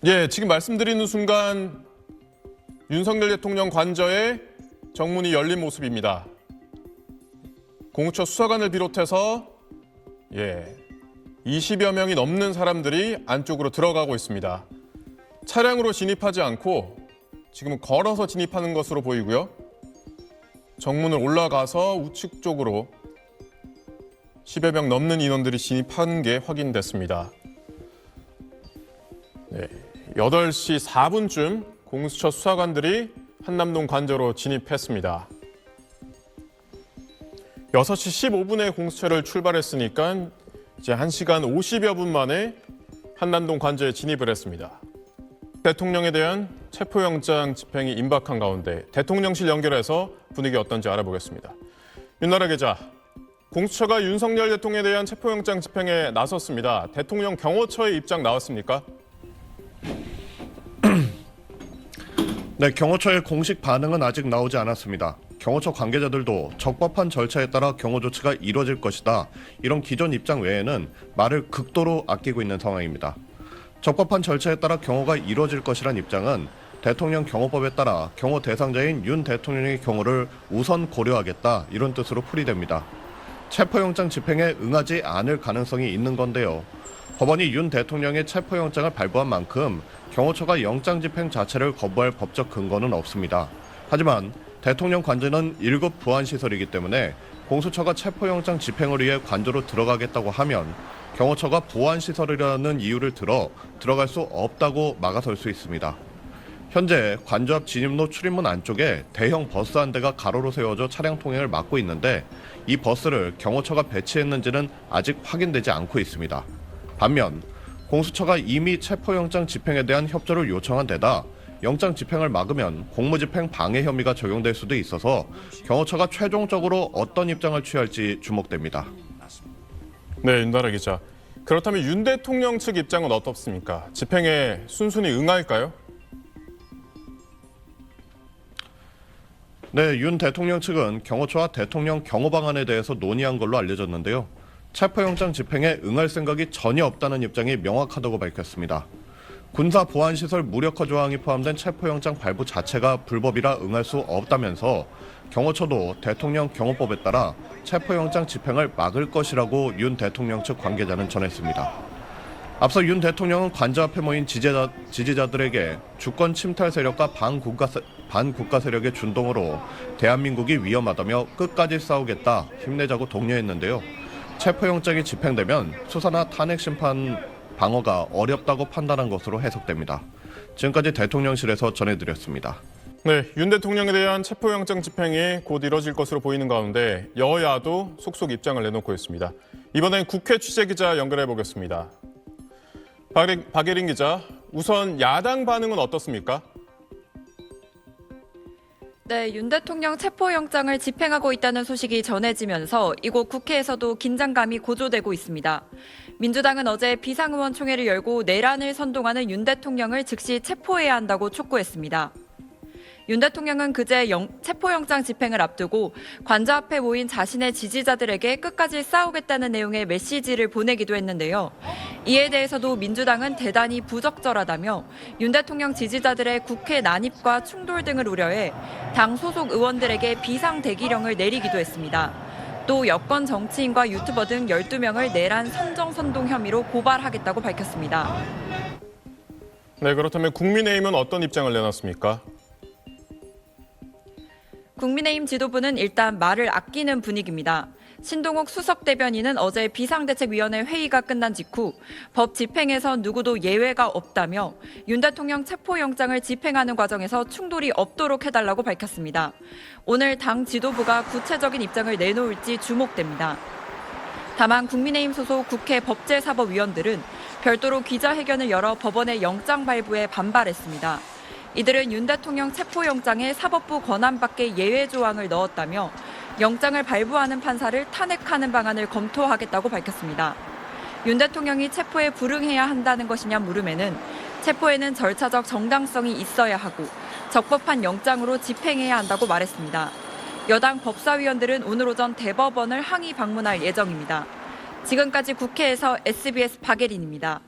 예, 지금 말씀드리는 순간 윤석열 대통령 관저에 정문이 열린 모습입니다. 공수처 수사관을 비롯해서 20여 명이 넘는 사람들이 안쪽으로 들어가고 있습니다. 차량으로 진입하지 않고 지금은 걸어서 진입하는 것으로 보이고요. 정문을 올라가서 우측 쪽으로 10여 명 넘는 인원들이 진입한 게 확인됐습니다. 8시 4분쯤 공수처 수사관들이 한남동 관저로 진입했습니다. 6시 15분에 공수처를 출발했으니까 이제 1시간 50여 분 만에 한남동 관저에 진입을 했습니다. 대통령에 대한 체포영장 집행이 임박한 가운데 대통령실 연결해서 분위기 어떤지 알아보겠습니다. 윤나라 기자, 공수처가 윤석열 대통령에 대한 체포영장 집행에 나섰습니다. 대통령 경호처의 입장 나왔습니까? 네, 경호처의 공식 반응은 아직 나오지 않았습니다. 경호처 관계자들도 적법한 절차에 따라 경호 조치가 이루어질 것이다. 이런 기존 입장 외에는 말을 극도로 아끼고 있는 상황입니다. 적법한 절차에 따라 경호가 이루어질 것이란 입장은 대통령 경호법에 따라 경호 대상자인 윤 대통령의 경호를 우선 고려하겠다. 이런 뜻으로 풀이됩니다. 체포영장 집행에 응하지 않을 가능성이 있는 건데요. 법원이 윤 대통령의 체포영장을 발부한 만큼 경호처가 영장 집행 자체를 거부할 법적 근거는 없습니다. 하지만 대통령 관저는 1급 보안시설이기 때문에 공수처가 체포영장 집행을 위해 관저로 들어가겠다고 하면 경호처가 보안시설이라는 이유를 들어 들어갈 수 없다고 막아설 수 있습니다. 현재 관저 앞 진입로 출입문 안쪽에 대형 버스 한 대가 가로로 세워져 차량 통행을 막고 있는데 이 버스를 경호처가 배치했는지는 아직 확인되지 않고 있습니다. 반면 공수처가 이미 체포영장 집행에 대한 협조를 요청한 데다 영장 집행을 막으면 공무집행 방해 혐의가 적용될 수도 있어서 경호처가 최종적으로 어떤 입장을 취할지 주목됩니다. 네, 윤나라 기자. 그렇다면 윤 대통령 측 입장은 어떻습니까? 집행에 순순히 응할까요? 네, 윤 대통령 측은 경호처와 대통령 경호 방안에 대해서 논의한 걸로 알려졌는데요. 체포영장 집행에 응할 생각이 전혀 없다는 입장이 명확하다고 밝혔습니다. 군사 보안시설 무력화 조항이 포함된 체포영장 발부 자체가 불법이라 응할 수 없다면서 경호처도 대통령 경호법에 따라 체포영장 집행을 막을 것이라고 윤 대통령 측 관계자는 전했습니다. 앞서 윤 대통령은 관저 앞에 모인 지지자들에게 주권 침탈 세력과 반국가 세력의 준동으로 대한민국이 위험하다며 끝까지 싸우겠다, 힘내자고 독려했는데요. 체포영장이 집행되면 수사나 탄핵 심판 방어가 어렵다고 판단한 것으로 해석됩니다. 지금까지 대통령실에서 전해드렸습니다. 네, 윤 대통령에 대한 체포영장 집행이 곧 이뤄질 것으로 보이는 가운데 여야도 속속 입장을 내놓고 있습니다. 이번엔 국회 취재기자 연결해 보겠습니다. 박예린 기자, 우선 야당 반응은 어떻습니까? 네, 윤 대통령 체포영장을 집행하고 있다는 소식이 전해지면서 이곳 국회에서도 긴장감이 고조되고 있습니다. 민주당은 어제 비상의원총회를 열고 내란을 선동하는 윤 대통령을 즉시 체포해야 한다고 촉구했습니다. 윤 대통령은 그제 체포영장 집행을 앞두고 관저 앞에 모인 자신의 지지자들에게 끝까지 싸우겠다는 내용의 메시지를 보내기도 했는데요. 이에 대해서도 민주당은 대단히 부적절하다며 윤 대통령 지지자들의 국회 난입과 충돌 등을 우려해 당 소속 의원들에게 비상대기령을 내리기도 했습니다. 또 여권 정치인과 유튜버 등 12명을 내란 선정선동 혐의로 고발하겠다고 밝혔습니다. 네, 그렇다면 국민의힘은 어떤 입장을 내놨습니까? 국민의힘 지도부는 일단 말을 아끼는 분위기입니다. 신동욱 수석 대변인은 어제 비상대책위원회 회의가 끝난 직후 법 집행에서 누구도 예외가 없다며 윤 대통령 체포영장을 집행하는 과정에서 충돌이 없도록 해달라고 밝혔습니다. 오늘 당 지도부가 구체적인 입장을 내놓을지 주목됩니다. 다만 국민의힘 소속 국회 법제사법위원들은 별도로 기자회견을 열어 법원의 영장 발부에 반발했습니다. 이들은 윤 대통령 체포영장에 사법부 권한 밖의 예외 조항을 넣었다며 영장을 발부하는 판사를 탄핵하는 방안을 검토하겠다고 밝혔습니다. 윤 대통령이 체포에 불응해야 한다는 것이냐 물음에는 체포에는 절차적 정당성이 있어야 하고 적법한 영장으로 집행해야 한다고 말했습니다. 여당 법사위원들은 오늘 오전 대법원을 항의 방문할 예정입니다. 지금까지 국회에서 SBS 박예린입니다.